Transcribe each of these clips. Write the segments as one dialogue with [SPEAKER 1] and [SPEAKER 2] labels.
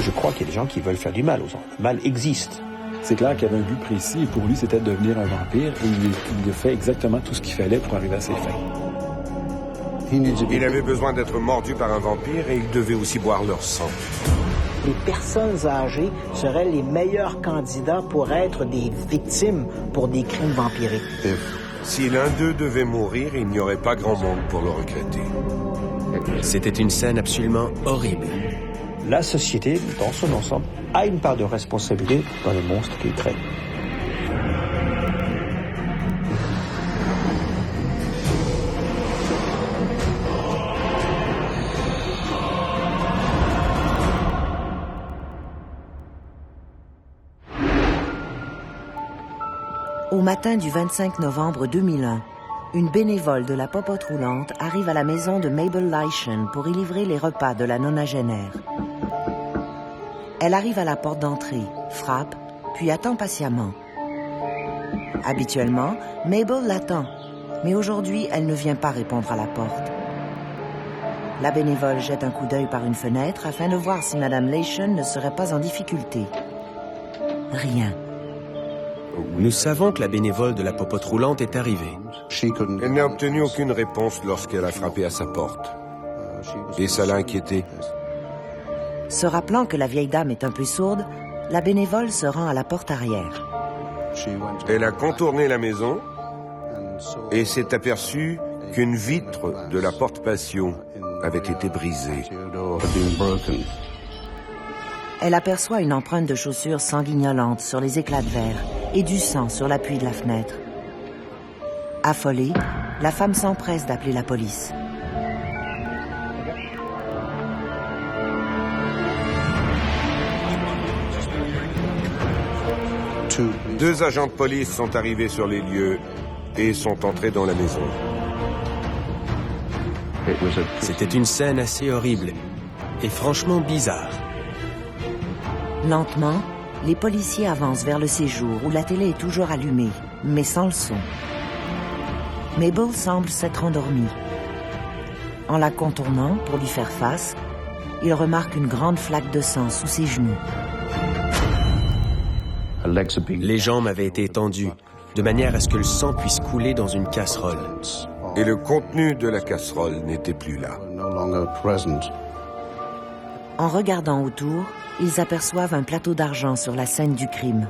[SPEAKER 1] je crois qu'il y a des gens qui veulent faire du mal aux gens. Le mal existe.
[SPEAKER 2] C'est clair qu'il y avait un but précis et pour lui, c'était de devenir un vampire et il a fait exactement tout ce qu'il fallait pour arriver à ses fins.
[SPEAKER 3] Il avait besoin d'être mordu par un vampire et il devait aussi boire leur sang.
[SPEAKER 4] Les personnes âgées seraient les meilleurs candidats pour être des victimes pour des crimes vampiriques.
[SPEAKER 3] Si l'un d'eux devait mourir, il n'y aurait pas grand monde pour le regretter.
[SPEAKER 5] C'était une scène absolument horrible.
[SPEAKER 1] La société, dans son ensemble, a une part de responsabilité dans les monstres qu'il crée.
[SPEAKER 6] Au matin du 25 novembre 2001, une bénévole de la Popote roulante arrive à la maison de Mabel Leishan pour y livrer les repas de la nonagénaire. Elle arrive à la porte d'entrée, frappe, puis attend patiemment. Habituellement, Mabel l'attend, mais aujourd'hui, elle ne vient pas répondre à la porte. La bénévole jette un coup d'œil par une fenêtre afin de voir si Madame Leishan ne serait pas en difficulté. Rien.
[SPEAKER 5] Nous savons que la bénévole de la Popote roulante est arrivée.
[SPEAKER 3] Elle n'a obtenu aucune réponse lorsqu'elle a frappé à sa porte. Et ça l'a inquiétée.
[SPEAKER 6] Se rappelant que la vieille dame est un peu sourde, la bénévole se rend à la porte arrière.
[SPEAKER 3] Elle a contourné la maison et s'est aperçue qu'une vitre de la porte patio avait été brisée.
[SPEAKER 6] Elle aperçoit une empreinte de chaussures sanguignolante sur les éclats de verre et du sang sur l'appui de la fenêtre. Affolée, la femme s'empresse d'appeler la police.
[SPEAKER 3] Deux agents de police sont arrivés sur les lieux et sont entrés dans la maison.
[SPEAKER 5] C'était une scène assez horrible et franchement bizarre.
[SPEAKER 6] Lentement, les policiers avancent vers le séjour où la télé est toujours allumée, mais sans le son. Mabel semble s'être endormie. En la contournant pour lui faire face, il remarque une grande flaque de sang sous ses genoux.
[SPEAKER 5] Les jambes avaient été étendues, de manière à ce que le sang puisse couler dans une casserole.
[SPEAKER 3] Et le contenu de la casserole n'était plus là.
[SPEAKER 6] En regardant autour, ils aperçoivent un plateau d'argent sur la scène du crime.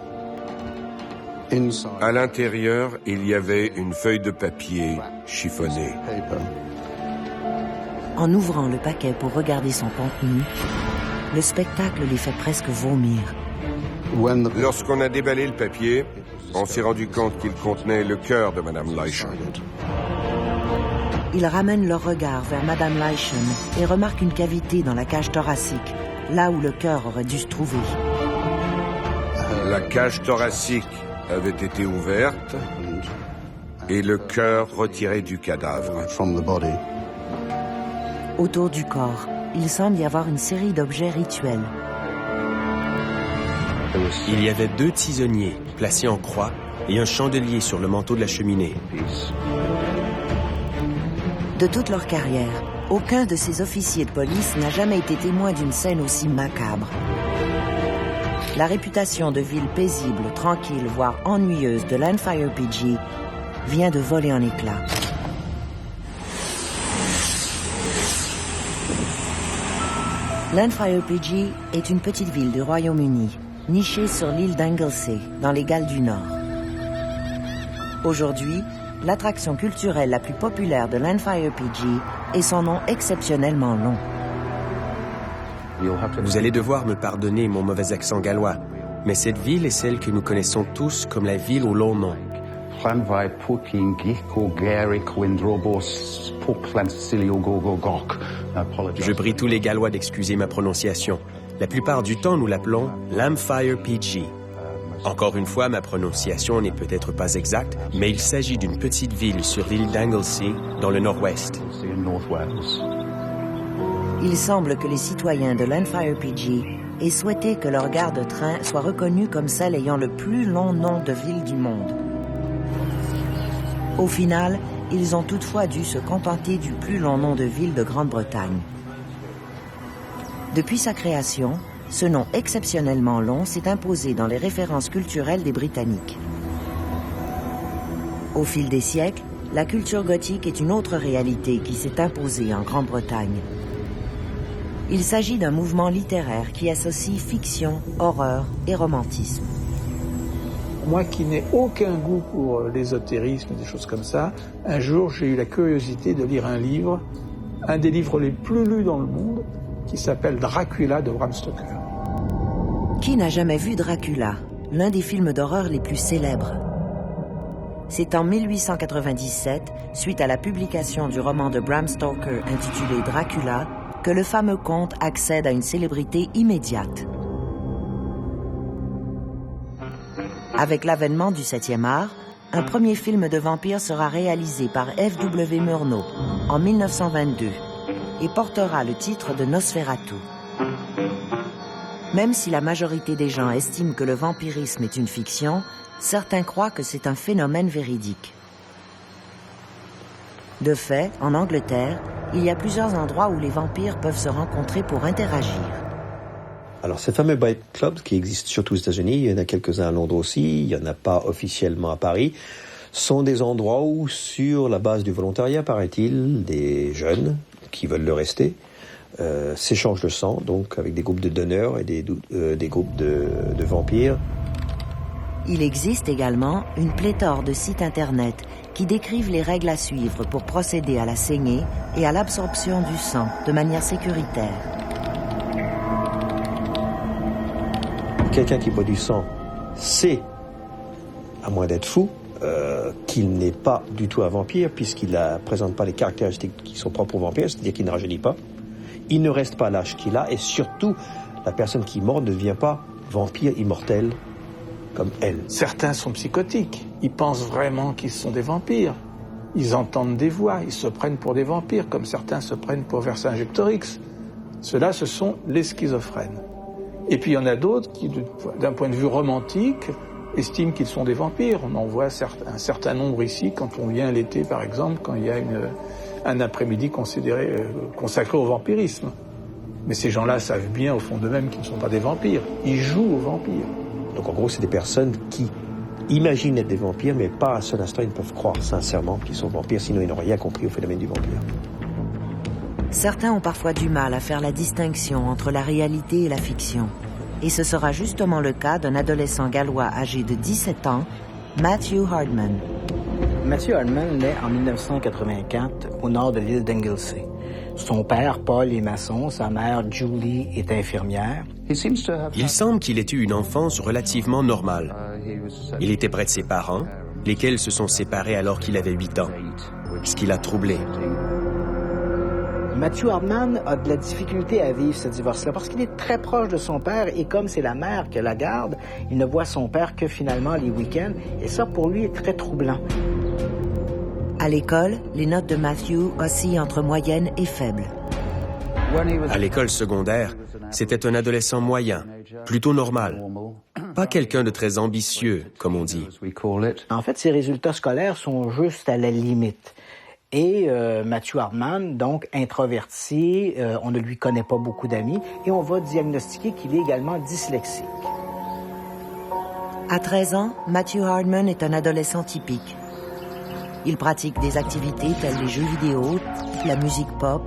[SPEAKER 3] À l'intérieur, il y avait une feuille de papier chiffonnée.
[SPEAKER 6] En ouvrant le paquet pour regarder son contenu, le spectacle les fait presque vomir.
[SPEAKER 3] Lorsqu'on a déballé le papier, on s'est rendu compte qu'il contenait le cœur de Madame Leishan.
[SPEAKER 6] Ils ramènent leur regard vers Madame Leishan et remarquent une cavité dans la cage thoracique, là où le cœur aurait dû se trouver.
[SPEAKER 3] La cage thoracique avait été ouverte et le cœur retiré du cadavre.
[SPEAKER 6] Autour du corps, il semble y avoir une série d'objets rituels.
[SPEAKER 5] Il y avait 2 tisonniers placés en croix et un chandelier sur le manteau de la cheminée.
[SPEAKER 6] De toute leur carrière, aucun de ces officiers de police n'a jamais été témoin d'une scène aussi macabre. La réputation de ville paisible, tranquille, voire ennuyeuse de Landfire PG vient de voler en éclats. Landfire PG est une petite ville du Royaume-Uni, nichée sur l'île d'Anglesey, dans les Galles du Nord. Aujourd'hui, l'attraction culturelle la plus populaire de Landfire PG est son nom exceptionnellement long.
[SPEAKER 5] Vous allez devoir me pardonner mon mauvais accent gallois, mais cette ville est celle que nous connaissons tous comme la ville au long nom. Je prie tous les Gallois d'excuser ma prononciation. La plupart du temps, nous l'appelons Landfire PG. Encore une fois, ma prononciation n'est peut-être pas exacte, mais il s'agit d'une petite ville sur l'île d'Anglesey, dans le nord-ouest.
[SPEAKER 6] Il semble que les citoyens de Landfire PG aient souhaité que leur gare de train soit reconnue comme celle ayant le plus long nom de ville du monde. Au final, ils ont toutefois dû se contenter du plus long nom de ville de Grande-Bretagne. Depuis sa création, Ce nom exceptionnellement long s'est imposé dans les références culturelles des Britanniques. Au fil des siècles, la culture gothique est une autre réalité qui s'est imposée en Grande-Bretagne. Il s'agit d'un mouvement littéraire qui associe fiction, horreur et romantisme.
[SPEAKER 7] Moi qui n'ai aucun goût pour l'ésotérisme et des choses comme ça, un jour j'ai eu la curiosité de lire un livre, un des livres les plus lus dans le monde, qui s'appelle Dracula de Bram Stoker.
[SPEAKER 6] Qui n'a jamais vu Dracula, l'un des films d'horreur les plus célèbres? C'est en 1897, suite à la publication du roman de Bram Stoker intitulé Dracula, que le fameux conte accède à une célébrité immédiate. Avec l'avènement du 7e art, un premier film de vampire sera réalisé par F.W. Murnau en 1922 et portera le titre de Nosferatu. Même si la majorité des gens estiment que le vampirisme est une fiction, certains croient que c'est un phénomène véridique. De fait, en Angleterre, il y a plusieurs endroits où les vampires peuvent se rencontrer pour interagir.
[SPEAKER 1] Alors, ces fameux Bite Clubs qui existent surtout aux États-Unis, il y en a quelques-uns à Londres aussi, il n'y en a pas officiellement à Paris, sont des endroits où, sur la base du volontariat, paraît-il, des jeunes qui veulent le rester, s'échangent le sang, donc avec des groupes de donneurs et des groupes de vampires.
[SPEAKER 6] Il existe également une pléthore de sites internet qui décrivent les règles à suivre pour procéder à la saignée et à l'absorption du sang de manière sécuritaire.
[SPEAKER 1] Quelqu'un qui boit du sang sait, à moins d'être fou, qu'il n'est pas du tout un vampire, puisqu'il ne présente pas les caractéristiques qui sont propres aux vampires, c'est-à-dire qu'il ne rajeunit pas, il ne reste pas l'âge qu'il a, et surtout, la personne qui meurt ne devient pas vampire immortel comme elle.
[SPEAKER 7] Certains sont psychotiques, ils pensent vraiment qu'ils sont des vampires. Ils entendent des voix, ils se prennent pour des vampires, comme certains se prennent pour Vercingétorix. Ceux-là, ce sont les schizophrènes. Et puis il y en a d'autres qui, d'un point de vue romantique, estiment qu'ils sont des vampires. On en voit un certain nombre ici quand on vient l'été, par exemple, quand il y a un après-midi consacré au vampirisme. Mais ces gens-là savent bien au fond d'eux-mêmes qu'ils ne sont pas des vampires. Ils jouent aux vampires.
[SPEAKER 1] Donc en gros, c'est des personnes qui imaginent être des vampires, mais pas à un seul instant, ils ne peuvent croire sincèrement qu'ils sont vampires, sinon ils n'ont rien compris au phénomène du vampire.
[SPEAKER 6] Certains ont parfois du mal à faire la distinction entre la réalité et la fiction. Et ce sera justement le cas d'un adolescent gallois âgé de 17 ans, Matthew Hardman.
[SPEAKER 4] Matthew Hardman naît en 1984 au nord de l'île d'Anglesey. Son père, Paul, est maçon, sa mère, Julie, est infirmière.
[SPEAKER 5] Il semble qu'il ait eu une enfance relativement normale. Il était près de ses parents, lesquels se sont séparés alors qu'il avait 8 ans, ce qui l'a troublé.
[SPEAKER 4] Matthew Hardman a de la difficulté à vivre ce divorce-là parce qu'il est très proche de son père et comme c'est la mère qui la garde, il ne voit son père que finalement les week-ends et ça pour lui est très troublant.
[SPEAKER 6] À l'école, les notes de Matthew oscillent entre moyennes et faibles.
[SPEAKER 5] À l'école secondaire, c'était un adolescent moyen, plutôt normal. Pas quelqu'un de très ambitieux, comme on dit.
[SPEAKER 4] En fait, ses résultats scolaires sont juste à la limite. Et Matthew Hardman, donc introverti, on ne lui connaît pas beaucoup d'amis, et on va diagnostiquer qu'il est également dyslexique.
[SPEAKER 6] À 13 ans, Matthew Hardman est un adolescent typique. Il pratique des activités telles les jeux vidéo, la musique pop,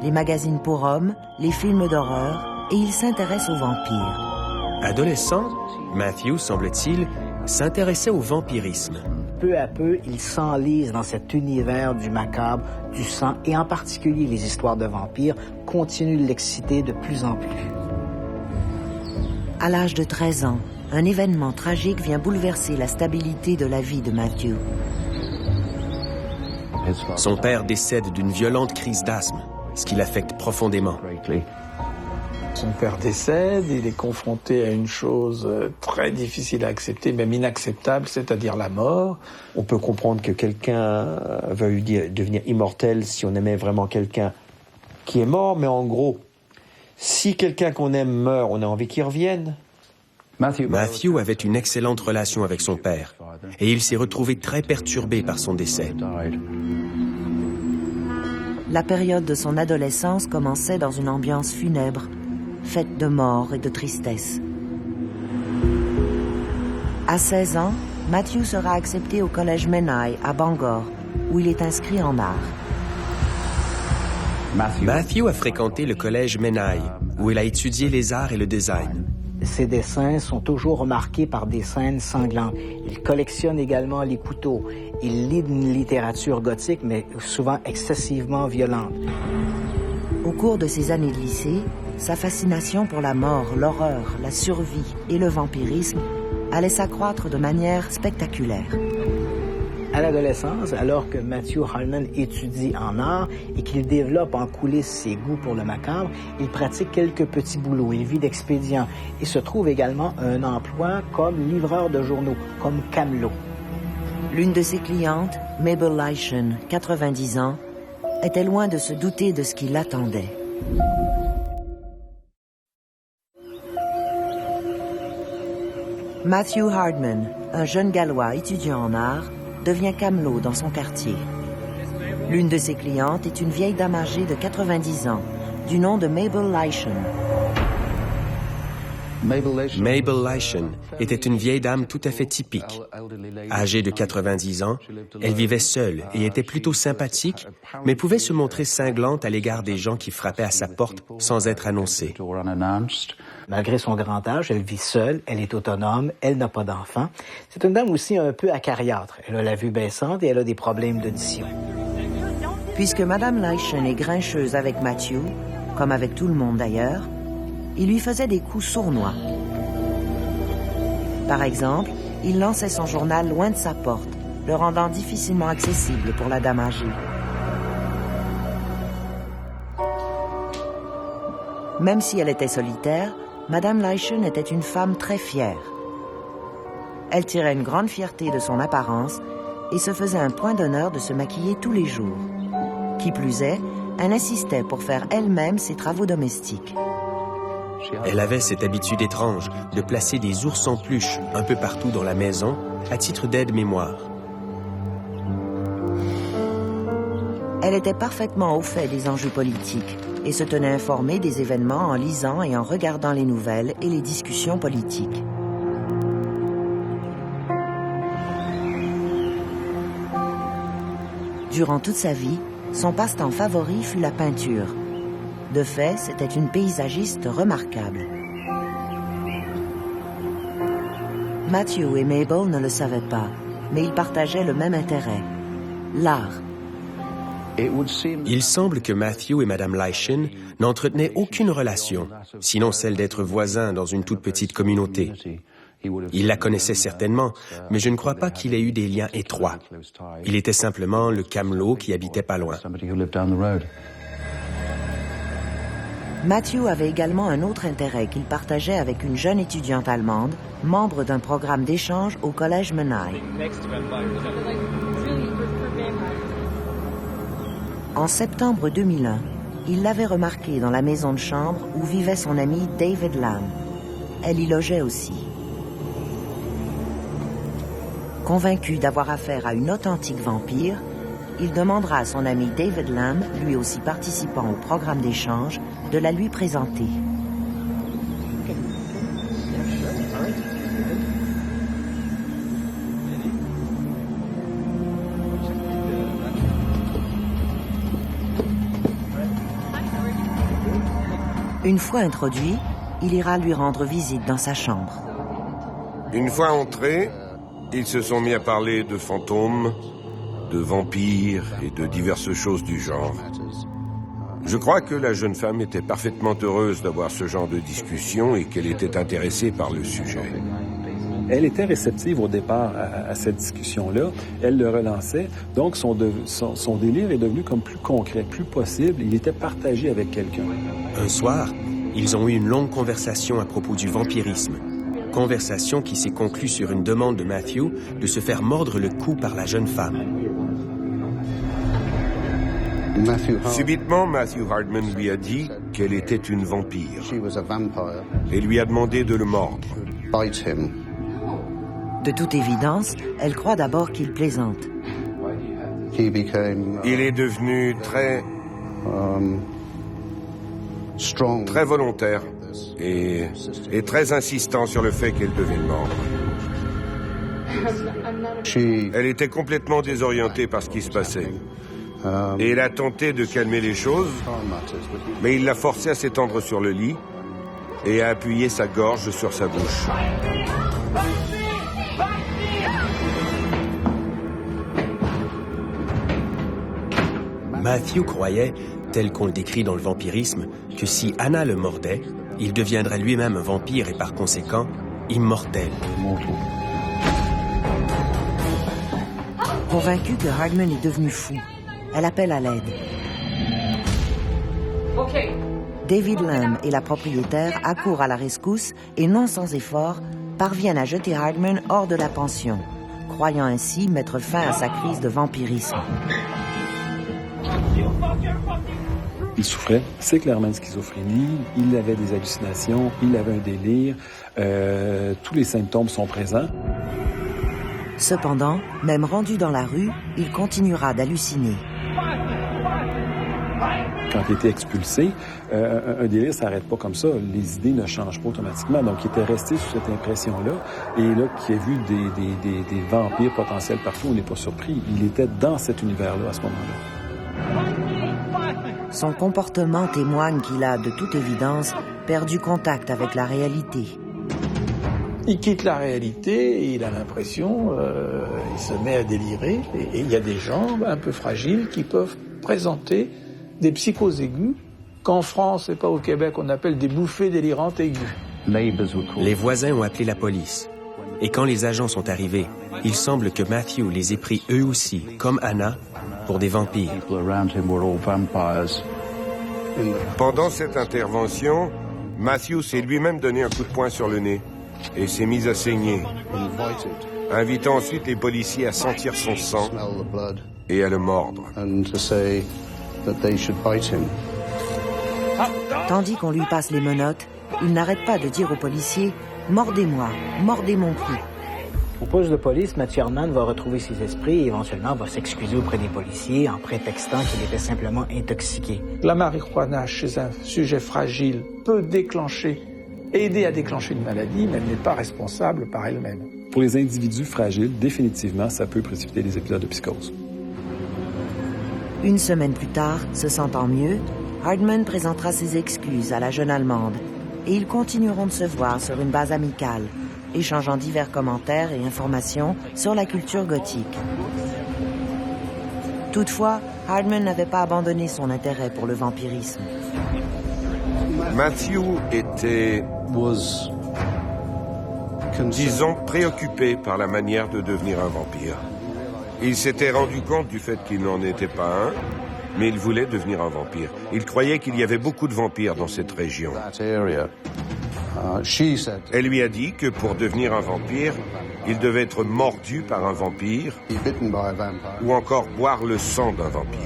[SPEAKER 6] les magazines pour hommes, les films d'horreur, et il s'intéresse aux vampires.
[SPEAKER 5] Adolescent, Matthew, semble-t-il, s'intéressait au vampirisme.
[SPEAKER 4] Peu à peu, il s'enlise dans cet univers du macabre, du sang, et en particulier les histoires de vampires continuent de l'exciter de plus en plus.
[SPEAKER 6] À l'âge de 13 ans, un événement tragique vient bouleverser la stabilité de la vie de Matthew.
[SPEAKER 5] Son père décède d'une violente crise d'asthme, ce qui l'affecte profondément.
[SPEAKER 7] Son père décède, il est confronté à une chose très difficile à accepter, même inacceptable, c'est-à-dire la mort.
[SPEAKER 1] On peut comprendre que quelqu'un veuille devenir immortel si on aimait vraiment quelqu'un qui est mort, mais en gros, si quelqu'un qu'on aime meurt, on a envie qu'il revienne.
[SPEAKER 5] Matthew avait une excellente relation avec son père, et il s'est retrouvé très perturbé par son décès.
[SPEAKER 6] La période de son adolescence commençait dans une ambiance funèbre. faite de mort et de tristesse. À 16 ans, Matthew sera accepté au collège Menai à Bangor, où il est inscrit en art.
[SPEAKER 5] Matthew a fréquenté le collège Menai, où il a étudié les arts et le design.
[SPEAKER 4] Ses dessins sont toujours remarqués par des scènes sanglantes. Il collectionne également les couteaux. Il lit une littérature gothique, mais souvent excessivement violente.
[SPEAKER 6] Au cours de ses années de lycée, sa fascination pour la mort, l'horreur, la survie et le vampirisme allait s'accroître de manière spectaculaire.
[SPEAKER 4] À l'adolescence, alors que Matthew Hardman étudie en art et qu'il développe en coulisses ses goûts pour le macabre, il pratique quelques petits boulots, il vit d'expédients et se trouve également un emploi comme livreur de journaux, comme camelot.
[SPEAKER 6] L'une de ses clientes, Mabel Leishan, 90 ans, était loin de se douter de ce qui l'attendait. Matthew Hardman, un jeune Gallois étudiant en art, devient camelot dans son quartier. L'une de ses clientes est une vieille dame âgée de 90 ans, du nom de Mabel Leishan.
[SPEAKER 5] Mabel Leishan était une vieille dame tout à fait typique. Âgée de 90 ans, elle vivait seule et était plutôt sympathique, mais pouvait se montrer cinglante à l'égard des gens qui frappaient à sa porte sans être annoncés.
[SPEAKER 4] Malgré son grand âge, elle vit seule, elle est autonome, elle n'a pas d'enfant. C'est une dame aussi un peu acariâtre. Elle a la vue baissante et elle a des problèmes d'audition.
[SPEAKER 6] Puisque Madame Leishan est grincheuse avec Matthew, comme avec tout le monde d'ailleurs, il lui faisait des coups sournois. Par exemple, il lançait son journal loin de sa porte, le rendant difficilement accessible pour la dame âgée. Même si elle était solitaire, Madame Leishan était une femme très fière. Elle tirait une grande fierté de son apparence et se faisait un point d'honneur de se maquiller tous les jours. Qui plus est, elle insistait pour faire elle-même ses travaux domestiques.
[SPEAKER 5] Elle avait cette habitude étrange de placer des ours en peluche un peu partout dans la maison à titre d'aide-mémoire.
[SPEAKER 6] Elle était parfaitement au fait des enjeux politiques et se tenait informée des événements en lisant et en regardant les nouvelles et les discussions politiques. Durant toute sa vie, son passe-temps favori fut la peinture. De fait, c'était une paysagiste remarquable. Matthew et Mabel ne le savaient pas, mais ils partageaient le même intérêt, l'art.
[SPEAKER 5] Il semble que Matthew et Madame Leishan n'entretenaient aucune relation, sinon celle d'être voisins dans une toute petite communauté. Il la connaissait certainement, mais je ne crois pas qu'il ait eu des liens étroits. Il était simplement le camelot qui habitait pas loin.
[SPEAKER 6] Matthew avait également un autre intérêt qu'il partageait avec une jeune étudiante allemande, membre d'un programme d'échange au collège Menai. En septembre 2001, il l'avait remarquée dans la maison de chambre où vivait son ami David Lamb. Elle y logeait aussi. Convaincu d'avoir affaire à une authentique vampire, il demandera à son ami David Lamb, lui aussi participant au programme d'échange, de la lui présenter. Une fois introduit, il ira lui rendre visite dans sa chambre.
[SPEAKER 3] Une fois entrés, ils se sont mis à parler de fantômes, de vampires et de diverses choses du genre. Je crois que la jeune femme était parfaitement heureuse d'avoir ce genre de discussion et qu'elle était intéressée par le sujet.
[SPEAKER 2] Elle était réceptive au départ à cette discussion-là. Elle le relançait. Donc, son délire est devenu comme plus concret, plus possible. Il était partagé avec quelqu'un.
[SPEAKER 5] Un soir, ils ont eu une longue conversation à propos du vampirisme. Conversation qui s'est conclue sur une demande de Matthew de se faire mordre le cou par la jeune femme.
[SPEAKER 3] Subitement, Matthew Hardman lui a dit qu'elle était une vampire et lui a demandé de le mordre.
[SPEAKER 6] De toute évidence, elle croit d'abord qu'il plaisante.
[SPEAKER 3] Il est devenu très volontaire et est très insistant sur le fait qu'elle devait mordre. Elle était complètement désorientée par ce qui se passait. Et elle a tenté de calmer les choses, mais il l'a forcée à s'étendre sur le lit et à appuyer sa gorge sur sa bouche.
[SPEAKER 5] Matthew croyait, tel qu'on le décrit dans le vampirisme, que si Anna le mordait, il deviendrait lui-même un vampire et par conséquent, immortel.
[SPEAKER 6] Convaincue que Hardman est devenu fou, elle appelle à l'aide. David Lamb et la propriétaire accourent à la rescousse et, non sans effort, parviennent à jeter Hardman hors de la pension, croyant ainsi mettre fin à sa crise de vampirisme.
[SPEAKER 2] Il souffrait, c'est clairement de schizophrénie, il avait des hallucinations, il avait un délire, tous les symptômes sont présents.
[SPEAKER 6] Cependant, même rendu dans la rue, il continuera d'halluciner.
[SPEAKER 2] Quand il était expulsé, un délire ne s'arrête pas comme ça. Les idées ne changent pas automatiquement. Donc, il était resté sous cette impression-là. Et là, qui a vu des vampires potentiels partout, on n'est pas surpris. Il était dans cet univers-là à ce moment-là.
[SPEAKER 6] Son comportement témoigne qu'il a, de toute évidence, perdu contact avec la réalité.
[SPEAKER 7] Il quitte la réalité et il a l'impression, il se met à délirer. Et il y a des gens un peu fragiles qui peuvent présenter des psychoses aiguës qu'en France et pas au Québec on appelle des bouffées délirantes aiguës.
[SPEAKER 5] Les voisins ont appelé la police. Et quand les agents sont arrivés, il semble que Matthew les ait pris eux aussi, comme Anna, pour des vampires.
[SPEAKER 3] Pendant cette intervention, Matthew s'est lui-même donné un coup de poing sur le nez et s'est mis à saigner, invitant ensuite les policiers à sentir son sang et à le mordre.
[SPEAKER 6] Tandis qu'on lui passe les menottes, il n'arrête pas de dire aux policiers « Mordez-moi, mordez mon cou ».
[SPEAKER 4] Au poste de police, Matthew Hardman va retrouver ses esprits et éventuellement va s'excuser auprès des policiers en prétextant qu'il était simplement intoxiqué.
[SPEAKER 7] La marijuana chez un sujet fragile peut aider à déclencher une maladie, mais elle n'est pas responsable par elle-même.
[SPEAKER 2] Pour les individus fragiles, définitivement, ça peut précipiter des épisodes de psychose.
[SPEAKER 6] Une semaine plus tard, se sentant mieux, Hardman présentera ses excuses à la jeune Allemande et ils continueront de se voir sur une base amicale, échangeant divers commentaires et informations sur la culture gothique. Toutefois, Hardman n'avait pas abandonné son intérêt pour le vampirisme.
[SPEAKER 3] Matthew était, disons, préoccupé par la manière de devenir un vampire. Il s'était rendu compte du fait qu'il n'en était pas un, mais il voulait devenir un vampire. Il croyait qu'il y avait beaucoup de vampires dans cette région. Elle lui a dit que pour devenir un vampire, il devait être mordu par un vampire ou encore boire le sang d'un vampire.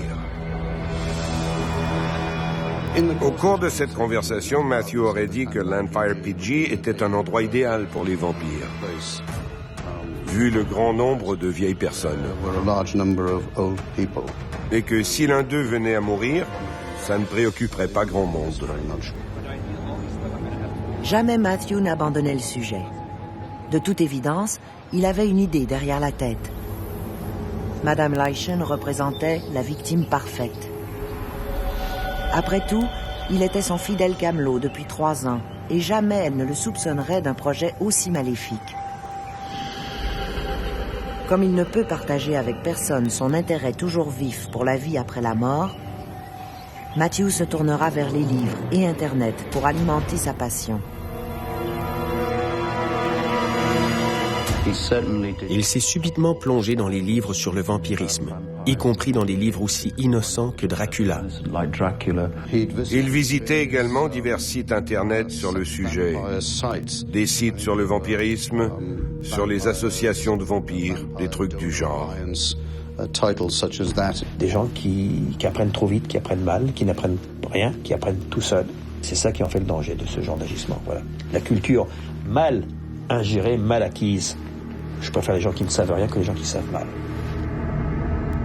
[SPEAKER 3] Au cours de cette conversation, Matthew aurait dit que Landfire PG était un endroit idéal pour les vampires, vu le grand nombre de vieilles personnes. Et que si l'un d'eux venait à mourir, ça ne préoccuperait pas grand monde.
[SPEAKER 6] Jamais Matthew n'abandonnait le sujet. De toute évidence, il avait une idée derrière la tête. Madame Leischen représentait la victime parfaite. Après tout, il était son fidèle camelot depuis 3 ans, et jamais elle ne le soupçonnerait d'un projet aussi maléfique. Comme il ne peut partager avec personne son intérêt toujours vif pour la vie après la mort, Matthew se tournera vers les livres et Internet pour alimenter sa passion.
[SPEAKER 5] Il s'est subitement plongé dans les livres sur le vampirisme, y compris dans des livres aussi innocents que Dracula.
[SPEAKER 3] Il visitait également divers sites Internet sur le sujet, des sites sur le vampirisme, sur les associations de vampires, des trucs du genre.
[SPEAKER 1] Des gens qui apprennent trop vite, qui apprennent mal, qui n'apprennent rien, qui apprennent tout seuls. C'est ça qui en fait le danger de ce genre d'agissement. Voilà. La culture mal ingérée, mal acquise. Je préfère les gens qui ne savent rien que les gens qui savent mal.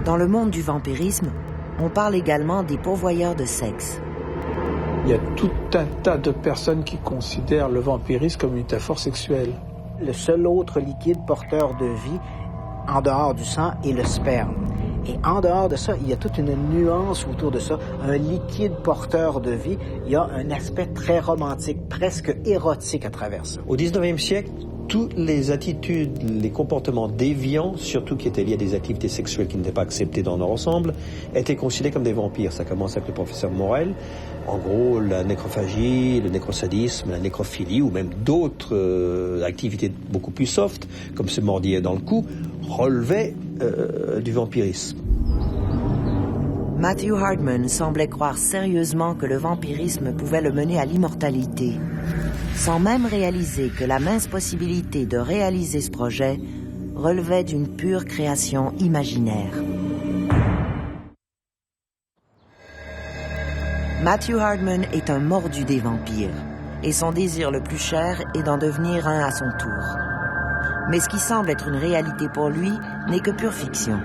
[SPEAKER 6] Dans le monde du vampirisme, on parle également des pourvoyeurs de sexe.
[SPEAKER 7] Il y a tout un tas de personnes qui considèrent le vampirisme comme une métaphore sexuelle.
[SPEAKER 4] Le seul autre liquide porteur de vie, en dehors du sang, est le sperme. Et en dehors de ça, il y a toute une nuance autour de ça. Un liquide porteur de vie, il y a un aspect très romantique, presque érotique à travers ça.
[SPEAKER 1] Au 19e siècle, toutes les attitudes, les comportements déviants, surtout qui étaient liés à des activités sexuelles qui n'étaient pas acceptées dans leur ensemble, étaient considérés comme des vampires. Ça commence avec le professeur Morel. En gros, la nécrophagie, le nécrosadisme, la nécrophilie ou même d'autres activités beaucoup plus soft, comme se mordiller dans le cou, relevaient du vampirisme.
[SPEAKER 6] Matthew Hardman semblait croire sérieusement que le vampirisme pouvait le mener à l'immortalité, sans même réaliser que la mince possibilité de réaliser ce projet relevait d'une pure création imaginaire. Matthew Hardman est un mordu des vampires, et son désir le plus cher est d'en devenir un à son tour. Mais ce qui semble être une réalité pour lui n'est que pure fiction.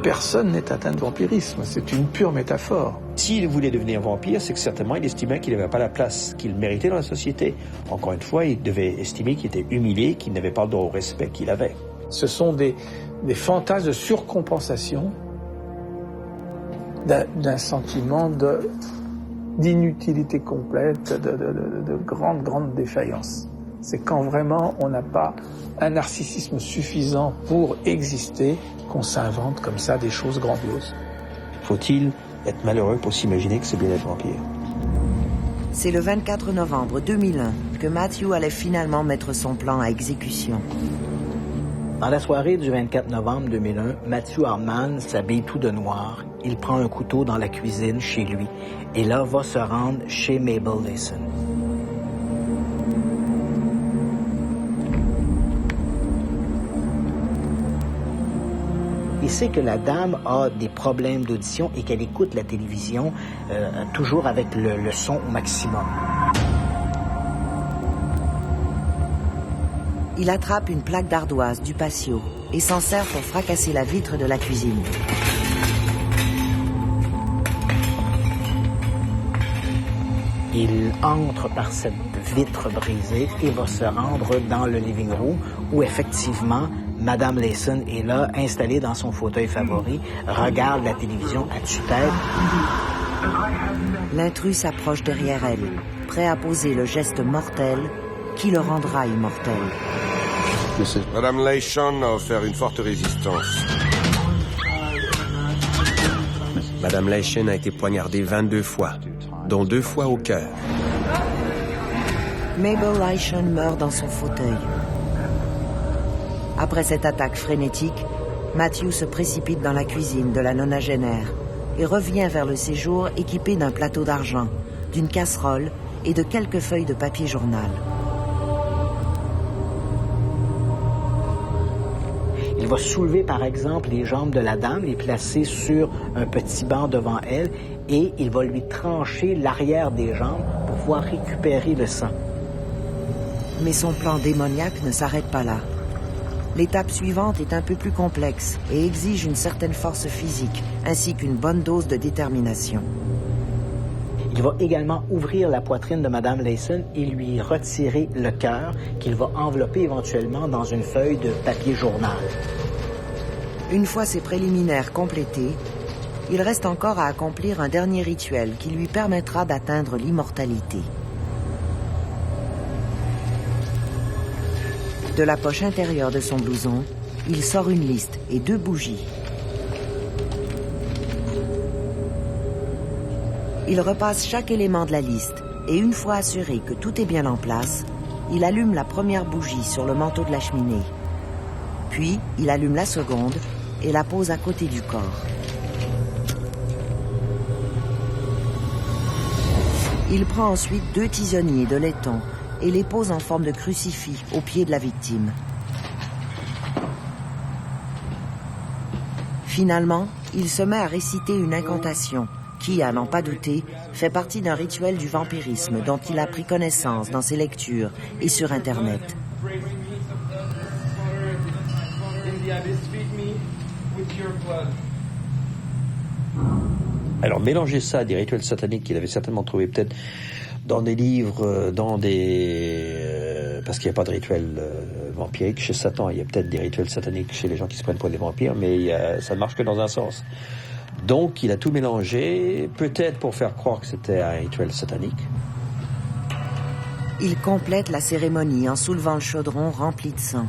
[SPEAKER 7] Personne n'est atteint de vampirisme, c'est une pure métaphore.
[SPEAKER 1] S'il voulait devenir vampire, c'est que certainement il estimait qu'il n'avait pas la place qu'il méritait dans la société. Encore une fois, il devait estimer qu'il était humilié, qu'il n'avait pas le droit au respect qu'il avait.
[SPEAKER 7] Ce sont des fantasmes de surcompensation d'un sentiment d'inutilité complète, de grande défaillance. C'est quand vraiment on n'a pas un narcissisme suffisant pour exister qu'on s'invente comme ça des choses grandioses.
[SPEAKER 1] Faut-il être malheureux pour s'imaginer que c'est bien être vampire?
[SPEAKER 6] C'est le 24 novembre 2001 que Matthew allait finalement mettre son plan à exécution.
[SPEAKER 4] Dans la soirée du 24 novembre 2001, Matthew Hardman s'habille tout de noir. Il prend un couteau dans la cuisine chez lui et là va se rendre chez Mabel Layson. Il sait que la dame a des problèmes d'audition et qu'elle écoute la télévision toujours avec le son au maximum.
[SPEAKER 6] Il attrape une plaque d'ardoise du patio et s'en sert pour fracasser la vitre de la cuisine.
[SPEAKER 4] Il entre par cette vitre brisée et va se rendre dans le living room où effectivement Madame Layson est là, installée dans son fauteuil favori, regarde la télévision à tue-tête.
[SPEAKER 6] L'intrus s'approche derrière elle, prêt à poser le geste mortel qui le rendra immortel.
[SPEAKER 3] Madame Layson a offert une forte résistance.
[SPEAKER 5] Madame Layson a été poignardée 22 fois, dont 2 fois au cœur.
[SPEAKER 6] Mabel Layson meurt dans son fauteuil. Après cette attaque frénétique, Matthew se précipite dans la cuisine de la nonagénaire et revient vers le séjour équipé d'un plateau d'argent, d'une casserole et de quelques feuilles de papier journal.
[SPEAKER 4] Il va soulever par exemple les jambes de la dame, les placer sur un petit banc devant elle et il va lui trancher l'arrière des jambes pour pouvoir récupérer le sang.
[SPEAKER 6] Mais son plan démoniaque ne s'arrête pas là. L'étape suivante est un peu plus complexe et exige une certaine force physique ainsi qu'une bonne dose de détermination.
[SPEAKER 4] Il va également ouvrir la poitrine de Madame Layson et lui retirer le cœur qu'il va envelopper éventuellement dans une feuille de papier journal.
[SPEAKER 6] Une fois ces préliminaires complétés, il reste encore à accomplir un dernier rituel qui lui permettra d'atteindre l'immortalité. De la poche intérieure de son blouson, il sort une liste et 2 bougies. Il repasse chaque élément de la liste et une fois assuré que tout est bien en place, il allume la première bougie sur le manteau de la cheminée. Puis, il allume la seconde et la pose à côté du corps. Il prend ensuite 2 tisonniers de laiton et les pose en forme de crucifix au pied de la victime. Finalement, il se met à réciter une incantation qui, à n'en pas douter, fait partie d'un rituel du vampirisme dont il a pris connaissance dans ses lectures et sur Internet.
[SPEAKER 1] Alors, mélanger ça à des rituels sataniques qu'il avait certainement trouvé peut-être dans des livres, parce qu'il n'y a pas de rituel vampirique. Chez Satan, il y a peut-être des rituels sataniques chez les gens qui se prennent pour des vampires, mais ça ne marche que dans un sens. Donc, il a tout mélangé, peut-être pour faire croire que c'était un rituel satanique.
[SPEAKER 6] Il complète la cérémonie en soulevant le chaudron rempli de sang,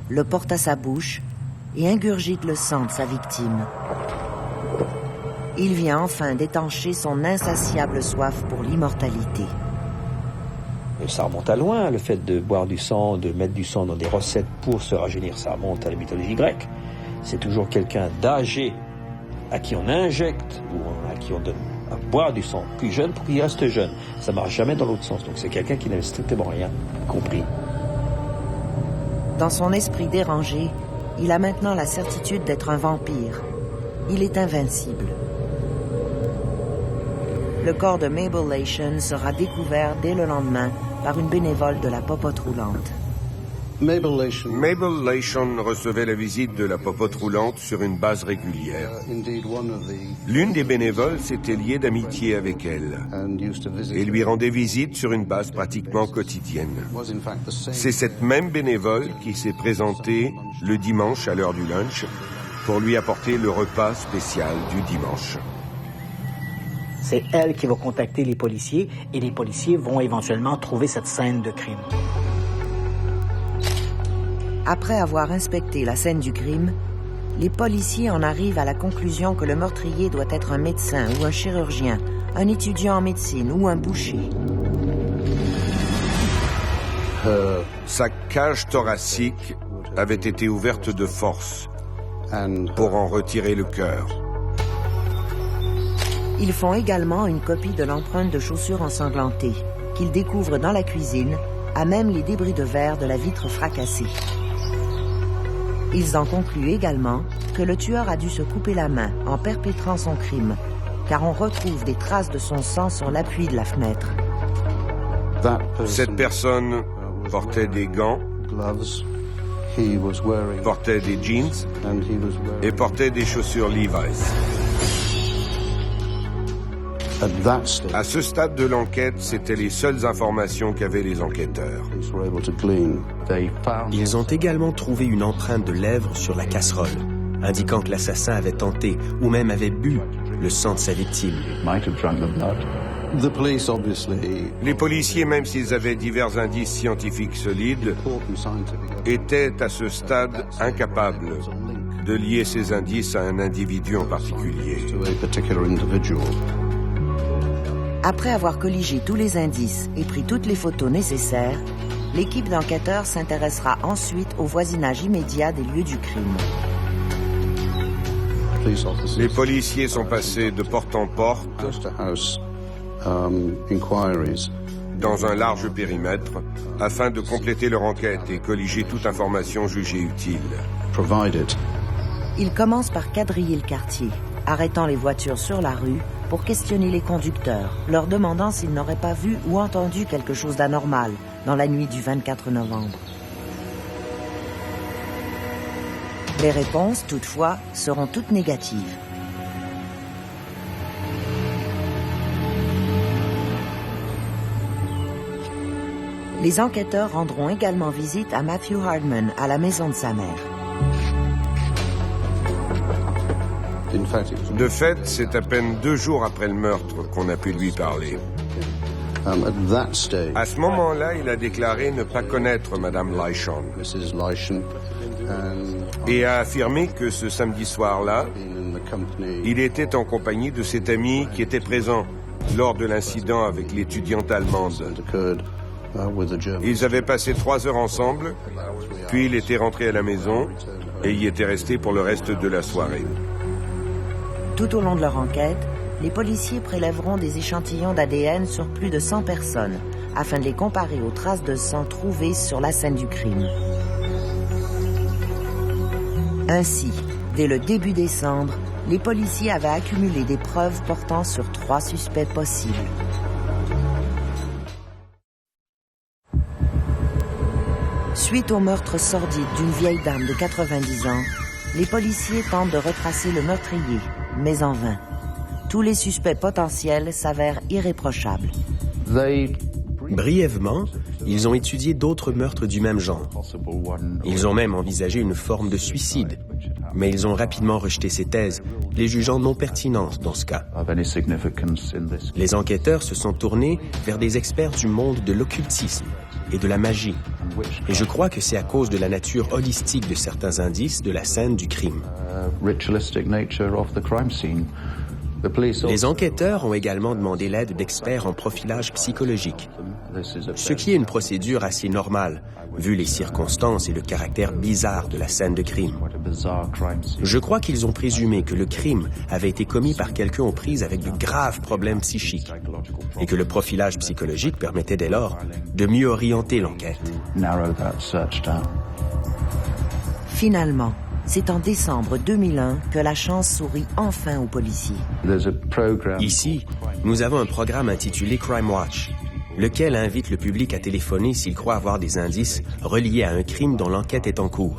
[SPEAKER 6] le porte à sa bouche et ingurgite le sang de sa victime. Il vient enfin d'étancher son insatiable soif pour l'immortalité.
[SPEAKER 1] Et ça remonte à loin, le fait de boire du sang, de mettre du sang dans des recettes pour se rajeunir, ça remonte à la mythologie grecque. C'est toujours quelqu'un d'âgé à qui on injecte ou à qui on donne à boire du sang plus jeune pour qu'il reste jeune. Ça ne marche jamais dans l'autre sens. Donc c'est quelqu'un qui n'avait strictement rien compris.
[SPEAKER 6] Dans son esprit dérangé, il a maintenant la certitude d'être un vampire. Il est invincible. Le corps de Mabel Lation sera découvert dès le lendemain par une bénévole de la popote roulante.
[SPEAKER 3] Mabel Lation recevait la visite de la popote roulante sur une base régulière. L'une des bénévoles s'était liée d'amitié avec elle et lui rendait visite sur une base pratiquement quotidienne. C'est cette même bénévole qui s'est présentée le dimanche à l'heure du lunch pour lui apporter le repas spécial du dimanche.
[SPEAKER 4] C'est elle qui va contacter les policiers et les policiers vont éventuellement trouver cette scène de crime.
[SPEAKER 6] Après avoir inspecté la scène du crime, les policiers en arrivent à la conclusion que le meurtrier doit être un médecin ou un chirurgien, un étudiant en médecine ou un boucher.
[SPEAKER 3] Sa cage thoracique avait été ouverte de force pour en retirer le cœur.
[SPEAKER 6] Ils font également une copie de l'empreinte de chaussures ensanglantées, qu'ils découvrent dans la cuisine, à même les débris de verre de la vitre fracassée. Ils en concluent également que le tueur a dû se couper la main en perpétrant son crime, car on retrouve des traces de son sang sur l'appui de la fenêtre.
[SPEAKER 3] Cette personne portait des gants, portait des jeans et portait des chaussures Levi's. À ce stade de l'enquête, c'étaient les seules informations qu'avaient les enquêteurs.
[SPEAKER 5] Ils ont également trouvé une empreinte de lèvres sur la casserole, indiquant que l'assassin avait tenté ou même avait bu le sang de sa victime.
[SPEAKER 3] Les policiers, même s'ils avaient divers indices scientifiques solides, étaient à ce stade incapables de lier ces indices à un individu en particulier.
[SPEAKER 6] Après avoir colligé tous les indices et pris toutes les photos nécessaires, l'équipe d'enquêteurs s'intéressera ensuite au voisinage immédiat des lieux du crime.
[SPEAKER 3] Les policiers sont passés de porte en porte dans un large périmètre afin de compléter leur enquête et colliger toute information jugée utile.
[SPEAKER 6] Ils commencent par quadriller le quartier, arrêtant les voitures sur la rue pour questionner les conducteurs, leur demandant s'ils n'auraient pas vu ou entendu quelque chose d'anormal dans la nuit du 24 novembre. Les réponses, toutefois, seront toutes négatives. Les enquêteurs rendront également visite à Matthew Hardman à la maison de sa mère.
[SPEAKER 3] De fait, c'est à peine 2 jours après le meurtre qu'on a pu lui parler. À ce moment-là, il a déclaré ne pas connaître Madame Lation et a affirmé que ce samedi soir-là, il était en compagnie de cet ami qui était présent lors de l'incident avec l'étudiante allemande. Ils avaient passé 3 heures ensemble, puis il était rentré à la maison et y était resté pour le reste de la soirée.
[SPEAKER 6] Tout au long de leur enquête, les policiers prélèveront des échantillons d'ADN sur plus de 100 personnes afin de les comparer aux traces de sang trouvées sur la scène du crime. Ainsi, dès le début décembre, les policiers avaient accumulé des preuves portant sur 3 suspects possibles. Suite au meurtre sordide d'une vieille dame de 90 ans, les policiers tentent de retracer le meurtrier, mais en vain. Tous les suspects potentiels s'avèrent irréprochables.
[SPEAKER 5] Brièvement, ils ont étudié d'autres meurtres du même genre. Ils ont même envisagé une forme de suicide, mais ils ont rapidement rejeté ces thèses, les jugeant non pertinentes dans ce cas. Les enquêteurs se sont tournés vers des experts du monde de l'occultisme et de la magie. Et je crois que c'est à cause de la nature holistique de certains indices de la scène du crime. Les enquêteurs ont également demandé l'aide d'experts en profilage psychologique, ce qui est une procédure assez normale, vu les circonstances et le caractère bizarre de la scène de crime. Je crois qu'ils ont présumé que le crime avait été commis par quelqu'un aux prises avec de graves problèmes psychiques et que le profilage psychologique permettait dès lors de mieux orienter l'enquête.
[SPEAKER 6] Finalement, c'est en décembre 2001 que la chance sourit enfin aux policiers.
[SPEAKER 5] Ici, nous avons un programme intitulé Crime Watch, lequel invite le public à téléphoner s'il croit avoir des indices reliés à un crime dont l'enquête est en cours.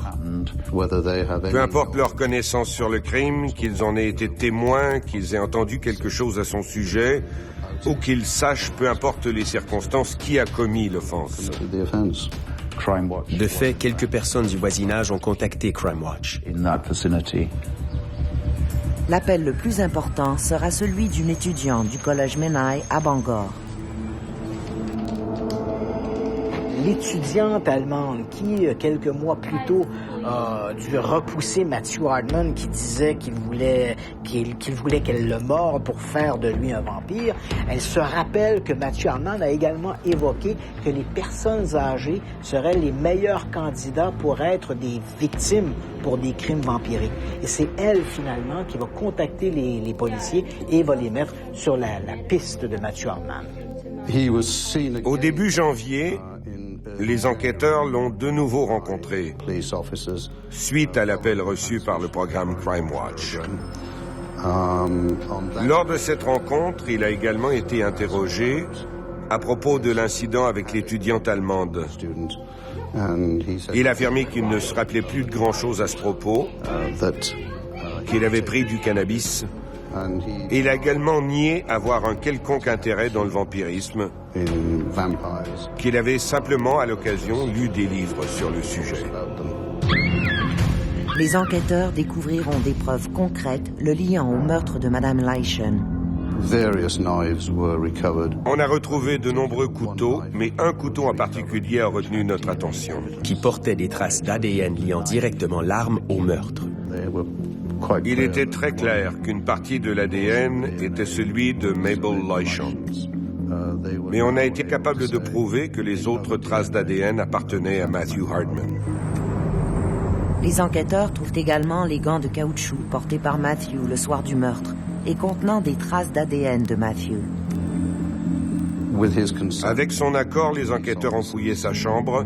[SPEAKER 3] Peu importe leur connaissance sur le crime, qu'ils en aient été témoins, qu'ils aient entendu quelque chose à son sujet, ou qu'ils sachent, peu importe les circonstances, qui a commis l'offense.
[SPEAKER 5] De fait, quelques personnes du voisinage ont contacté Crime Watch.
[SPEAKER 6] L'appel le plus important sera celui d'une étudiante du collège Menai à Bangor.
[SPEAKER 4] L'étudiante allemande qui, quelques mois plus tôt, a dû repousser Matthew Hardman qui disait qu'il voulait qu'elle le morde pour faire de lui un vampire, elle se rappelle que Matthew Hardman a également évoqué que les personnes âgées seraient les meilleurs candidats pour être des victimes pour des crimes vampiriques. Et c'est elle, finalement, qui va contacter les policiers et va les mettre sur la piste de Matthew Hardman.
[SPEAKER 3] Au début janvier, les enquêteurs l'ont de nouveau rencontré, suite à l'appel reçu par le programme Crime Watch. Lors de cette rencontre, il a également été interrogé à propos de l'incident avec l'étudiante allemande. Il a affirmé qu'il ne se rappelait plus de grand-chose à ce propos, qu'il avait pris du cannabis. Et il a également nié avoir un quelconque intérêt dans le vampirisme, qu'il avait simplement, à l'occasion, lu des livres sur le sujet.
[SPEAKER 6] Les enquêteurs découvriront des preuves concrètes le liant au meurtre de Madame Leischen.
[SPEAKER 3] On a retrouvé de nombreux couteaux, mais un couteau en particulier a retenu notre attention.
[SPEAKER 5] Qui portait des traces d'ADN liant directement l'arme au meurtre.
[SPEAKER 3] Il était très clair qu'une partie de l'ADN était celui de Mabel Leischen. Mais on a été capable de prouver que les autres traces d'ADN appartenaient à Matthew Hardman.
[SPEAKER 6] Les enquêteurs trouvent également les gants de caoutchouc portés par Matthew le soir du meurtre et contenant des traces d'ADN de Matthew.
[SPEAKER 3] Avec son accord, les enquêteurs ont fouillé sa chambre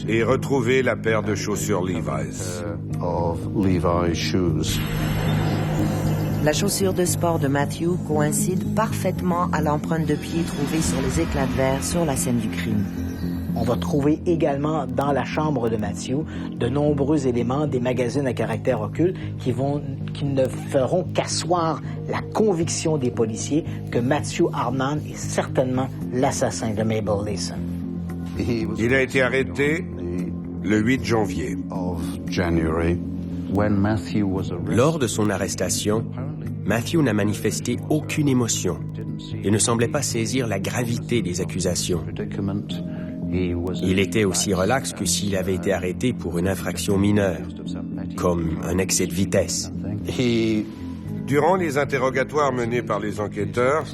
[SPEAKER 3] et retrouvé la paire de chaussures Levi's.
[SPEAKER 6] La chaussure de sport de Matthew coïncide parfaitement à l'empreinte de pied trouvée sur les éclats de verre sur la scène du crime.
[SPEAKER 4] On va trouver également dans la chambre de Matthew de nombreux éléments des magazines à caractère occulte qui ne feront qu'asseoir la conviction des policiers que Matthew Hardman est certainement l'assassin de Mabel Leischen.
[SPEAKER 3] Il a été arrêté le 8 janvier.
[SPEAKER 5] Lors de son arrestation, Matthew n'a manifesté aucune émotion et ne semblait pas saisir la gravité des accusations. Il était aussi relax que s'il avait été arrêté pour une infraction mineure, comme un excès de vitesse.
[SPEAKER 3] Durant les interrogatoires menés par les enquêteurs,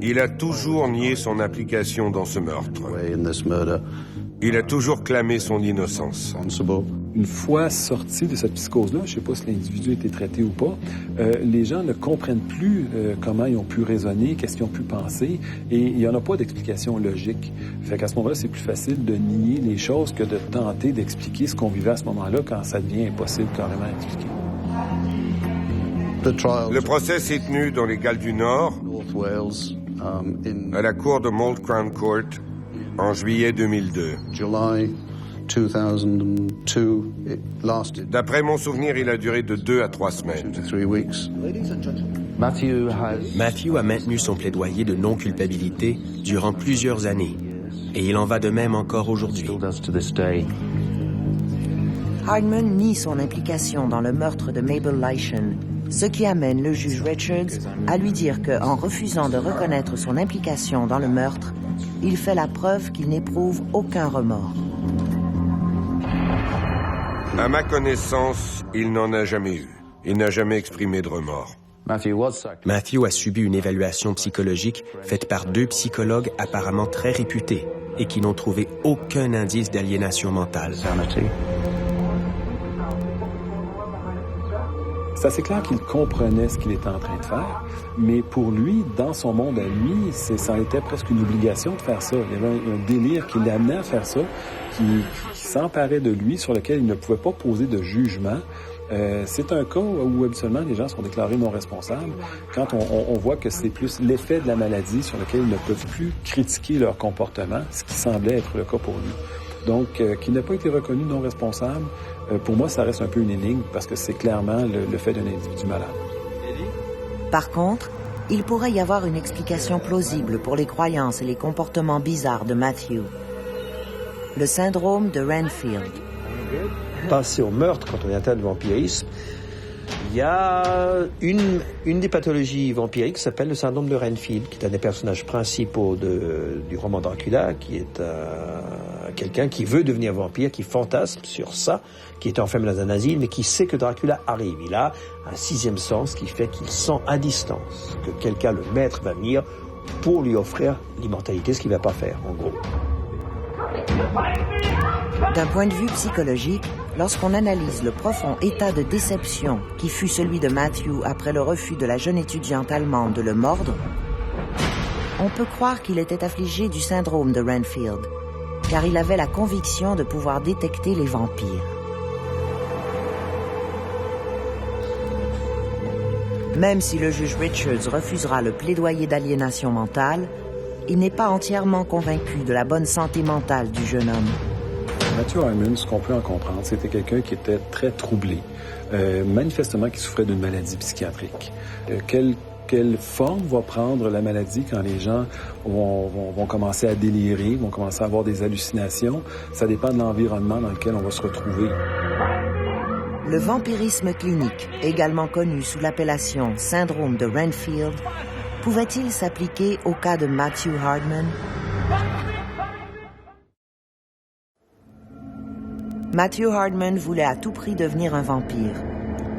[SPEAKER 3] il a toujours nié son implication dans ce meurtre. Il a toujours clamé son innocence.
[SPEAKER 2] Une fois sorti de cette psychose-là, je ne sais pas si l'individu a été traité ou pas, les gens ne comprennent plus comment ils ont pu raisonner, qu'est-ce qu'ils ont pu penser, et il n'y en a pas d'explication logique. Fait qu'à ce moment-là, c'est plus facile de nier les choses que de tenter d'expliquer ce qu'on vivait à ce moment-là quand ça devient impossible carrément à expliquer.
[SPEAKER 3] Le procès s'est tenu dans les Galles du Nord, à la cour de Mold Crown Court, en juillet 2002. D'après mon souvenir, il a duré de 2 à 3 semaines.
[SPEAKER 5] Matthew a maintenu son plaidoyer de non-culpabilité durant plusieurs années, et il en va de même encore aujourd'hui.
[SPEAKER 6] Hardman nie son implication dans le meurtre de Mabel Leishon, ce qui amène le juge Richards à lui dire qu'en refusant de reconnaître son implication dans le meurtre, il fait la preuve qu'il n'éprouve aucun remords.
[SPEAKER 3] À ma connaissance, il n'en a jamais eu. Il n'a jamais exprimé de remords.
[SPEAKER 5] Matthew a subi une évaluation psychologique faite par 2 psychologues apparemment très réputés et qui n'ont trouvé aucun indice d'aliénation mentale.
[SPEAKER 2] C'est assez clair qu'il comprenait ce qu'il était en train de faire, mais pour lui, dans son monde à lui, ça en était presque une obligation de faire ça. Il y avait un délire qui l'amenait à faire ça, qui s'emparait de lui, sur lequel il ne pouvait pas poser de jugement. C'est un cas où habituellement les gens sont déclarés non responsables quand on voit que c'est plus l'effet de la maladie sur lequel ils ne peuvent plus critiquer leur comportement, ce qui semblait être le cas pour lui. Donc, qu'il n'a pas été reconnu non responsable, pour moi, ça reste un peu une énigme parce que c'est clairement le fait d'un individu malade.
[SPEAKER 6] Par contre, il pourrait y avoir une explication plausible pour les croyances et les comportements bizarres de Matthew. Le syndrome de Renfield.
[SPEAKER 1] Passer au meurtre quand on est atteint de vampirisme, il y a une des pathologies vampiriques qui s'appelle le syndrome de Renfield, qui est un des personnages principaux du roman Dracula, qui est quelqu'un qui veut devenir vampire, qui fantasme sur ça, qui est enfermé dans un asile, mais qui sait que Dracula arrive. Il a un 6e sens qui fait qu'il sent à distance que quelqu'un, le maître, va venir pour lui offrir l'immortalité, ce qu'il ne va pas faire, en gros.
[SPEAKER 6] D'un point de vue psychologique, lorsqu'on analyse le profond état de déception qui fut celui de Matthew après le refus de la jeune étudiante allemande de le mordre, on peut croire qu'il était affligé du syndrome de Renfield, car il avait la conviction de pouvoir détecter les vampires. Même si le juge Richards refusera le plaidoyer d'aliénation mentale, il n'est pas entièrement convaincu de la bonne santé mentale du jeune homme.
[SPEAKER 2] Matthew Hardman, ce qu'on peut en comprendre, c'était quelqu'un qui était très troublé, manifestement qui souffrait d'une maladie psychiatrique. Quelle forme va prendre la maladie quand les gens vont commencer à délirer, vont commencer à avoir des hallucinations? Ça dépend de l'environnement dans lequel on va se retrouver.
[SPEAKER 6] Le vampirisme clinique, également connu sous l'appellation syndrome de Renfield, pouvait-il s'appliquer au cas de Matthew Hardman? Matthew Hardman voulait à tout prix devenir un vampire.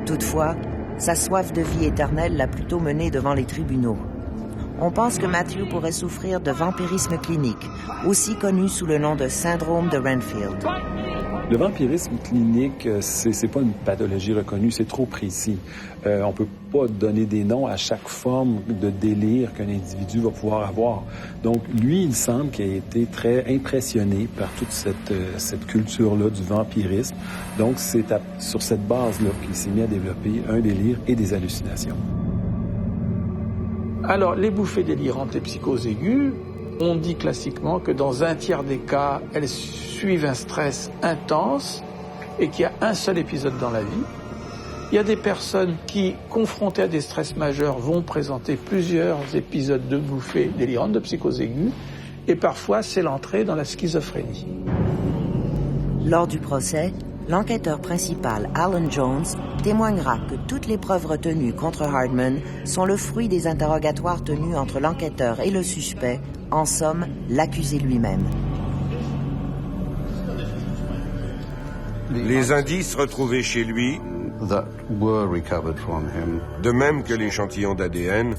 [SPEAKER 6] Toutefois, sa soif de vie éternelle l'a plutôt mené devant les tribunaux. On pense que Matthew pourrait souffrir de vampirisme clinique, aussi connu sous le nom de syndrome de Renfield.
[SPEAKER 2] Le vampirisme clinique, c'est pas une pathologie reconnue, c'est trop précis. On peut pas donner des noms à chaque forme de délire qu'un individu va pouvoir avoir. Donc, lui, il semble qu'il a été très impressionné par toute cette culture-là du vampirisme. Donc, c'est sur cette base-là qu'il s'est mis à développer un délire et des hallucinations.
[SPEAKER 7] Alors, les bouffées délirantes et psychoses aiguës, on dit classiquement que dans un tiers des cas, elles suivent un stress intense et qu'il y a un seul épisode dans la vie. Il y a des personnes qui, confrontées à des stress majeurs, vont présenter plusieurs épisodes de bouffées délirantes, de psychose aiguë, et parfois c'est l'entrée dans la schizophrénie.
[SPEAKER 6] Lors du procès, l'enquêteur principal, Alan Jones, témoignera que toutes les preuves retenues contre Hardman sont le fruit des interrogatoires tenus entre l'enquêteur et le suspect, en somme, l'accusé lui-même.
[SPEAKER 3] Les indices retrouvés chez lui, de même que l'échantillon d'ADN,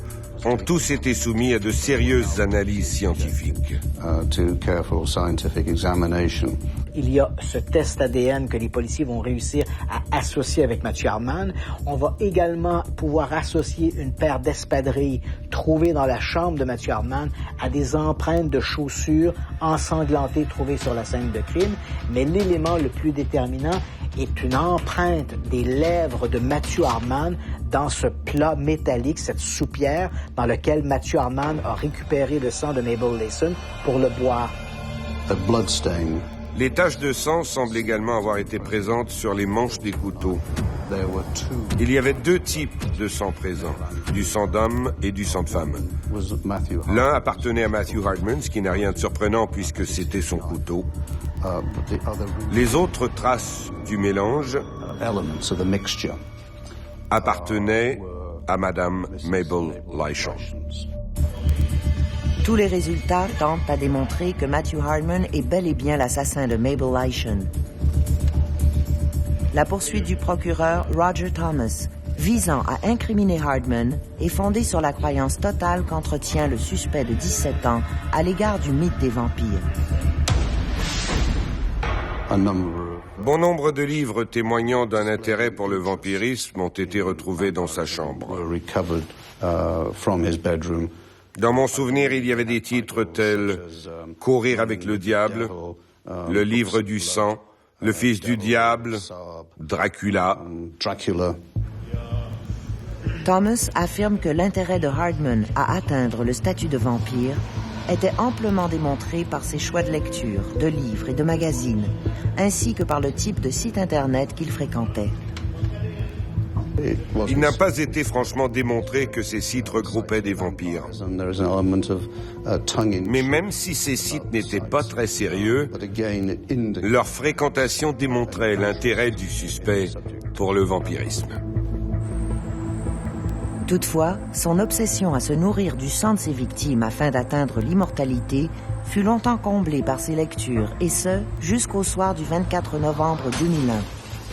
[SPEAKER 3] ont tous été soumis à de sérieuses analyses scientifiques.
[SPEAKER 4] Il y a ce test ADN que les policiers vont réussir à associer avec Matthew Hardman. On va également pouvoir associer une paire d'espadrilles trouvées dans la chambre de Matthew Hardman à des empreintes de chaussures ensanglantées trouvées sur la scène de crime. Mais l'élément le plus déterminant est une empreinte des lèvres de Matthew Hardman dans ce plat métallique, cette soupière dans lequel Matthew Hardman a récupéré le sang de Mabel Leishon pour le boire.
[SPEAKER 3] Les taches de sang semblent également avoir été présentes sur les manches des couteaux. Il y avait 2 types de sang présents, du sang d'homme et du sang de femme. L'un appartenait à Matthew Hardman, ce qui n'a rien de surprenant puisque c'était son couteau. Les autres traces du mélange appartenaient à Madame Mabel Lishon.
[SPEAKER 6] Tous les résultats tentent à démontrer que Matthew Hardman est bel et bien l'assassin de Mabel Lishon. La poursuite du procureur Roger Thomas visant à incriminer Hardman est fondée sur la croyance totale qu'entretient le suspect de 17 ans à l'égard du mythe des vampires.
[SPEAKER 3] Bon nombre de livres témoignant d'un intérêt pour le vampirisme ont été retrouvés dans sa chambre. Dans mon souvenir, il y avait des titres tels « Courir avec le diable »,« Le livre du sang »,« Le fils du diable »,« Dracula ».
[SPEAKER 6] Thomas affirme que l'intérêt de Hardman à atteindre le statut de vampire était amplement démontré par ses choix de lecture, de livres et de magazines, ainsi que par le type de site Internet qu'il fréquentait.
[SPEAKER 3] Il n'a pas été franchement démontré que ces sites regroupaient des vampires. Mais même si ces sites n'étaient pas très sérieux, leur fréquentation démontrait l'intérêt du suspect pour le vampirisme.
[SPEAKER 6] Toutefois, son obsession à se nourrir du sang de ses victimes afin d'atteindre l'immortalité fut longtemps comblée par ses lectures, et ce, jusqu'au soir du 24 novembre 2001,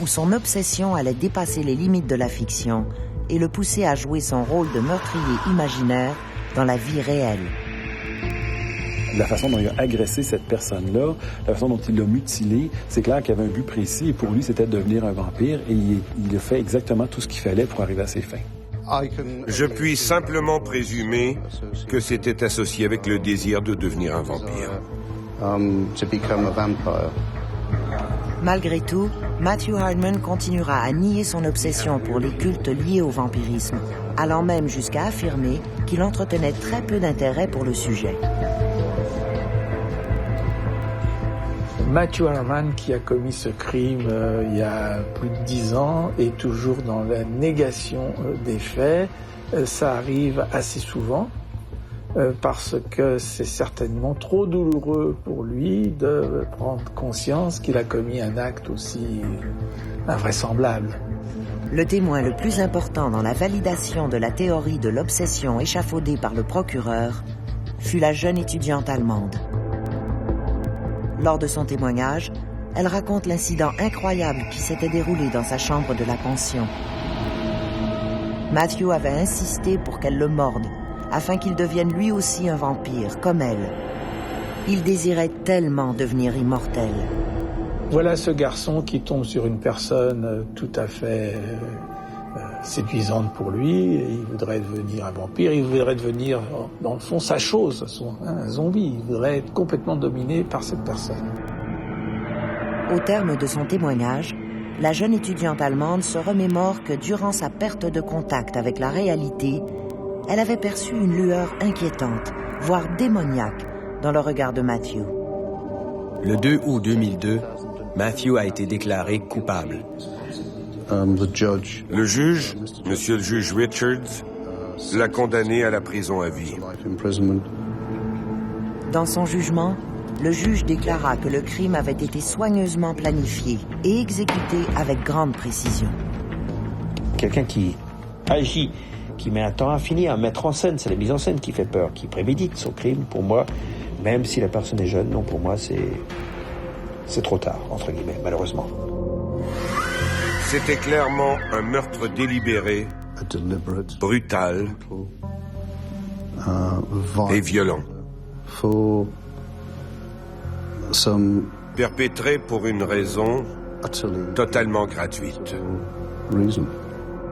[SPEAKER 6] où son obsession allait dépasser les limites de la fiction et le pousser à jouer son rôle de meurtrier imaginaire dans la vie réelle.
[SPEAKER 2] La façon dont il a agressé cette personne-là, la façon dont il l'a mutilée, c'est clair qu'il avait un but précis et pour lui, c'était de devenir un vampire et il a fait exactement tout ce qu'il fallait pour arriver à ses fins.
[SPEAKER 3] Je puis simplement présumer que c'était associé avec le désir de devenir un vampire.
[SPEAKER 6] Malgré tout, Matthew Hardman continuera à nier son obsession pour les cultes liés au vampirisme, allant même jusqu'à affirmer qu'il entretenait très peu d'intérêt pour le sujet.
[SPEAKER 7] Matthew Hardman, qui a commis ce crime il y a plus de 10 ans, est toujours dans la négation des faits. Ça arrive assez souvent parce que c'est certainement trop douloureux pour lui de prendre conscience qu'il a commis un acte aussi invraisemblable.
[SPEAKER 6] Le témoin le plus important dans la validation de la théorie de l'obsession échafaudée par le procureur fut la jeune étudiante allemande. Lors de son témoignage, elle raconte l'incident incroyable qui s'était déroulé dans sa chambre de la pension. Matthew avait insisté pour qu'elle le morde, afin qu'il devienne lui aussi un vampire, comme elle. Il désirait tellement devenir immortel.
[SPEAKER 7] Voilà ce garçon qui tombe sur une personne tout à fait séduisante pour lui. Il voudrait devenir un vampire, il voudrait devenir, dans le fond, sa chose, un zombie. Il voudrait être complètement dominé par cette personne.
[SPEAKER 6] Au terme de son témoignage, la jeune étudiante allemande se remémore que durant sa perte de contact avec la réalité, elle avait perçu une lueur inquiétante, voire démoniaque, dans le regard de Matthew.
[SPEAKER 5] Le 2 août 2002, Matthew a été déclaré coupable.
[SPEAKER 3] Le juge, monsieur le juge Richards, l'a condamné à la prison à vie.
[SPEAKER 6] Dans son jugement, le juge déclara que le crime avait été soigneusement planifié et exécuté avec grande précision.
[SPEAKER 1] Quelqu'un qui agit, qui met un temps infini à mettre en scène, c'est la mise en scène qui fait peur, qui prémédite son crime, pour moi, même si la personne est jeune, non, pour moi, c'est trop tard, entre guillemets, malheureusement.
[SPEAKER 3] C'était clairement un meurtre délibéré, brutal et violent. Perpétré pour une raison totalement gratuite.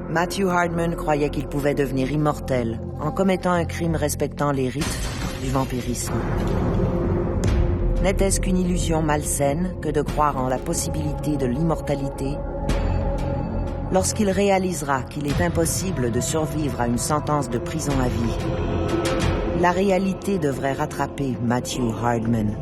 [SPEAKER 6] Matthew Hardman croyait qu'il pouvait devenir immortel en commettant un crime respectant les rites du vampirisme. N'était-ce qu'une illusion malsaine que de croire en la possibilité de l'immortalité? Lorsqu'il réalisera qu'il est impossible de survivre à une sentence de prison à vie, la réalité devrait rattraper Matthew Hardman.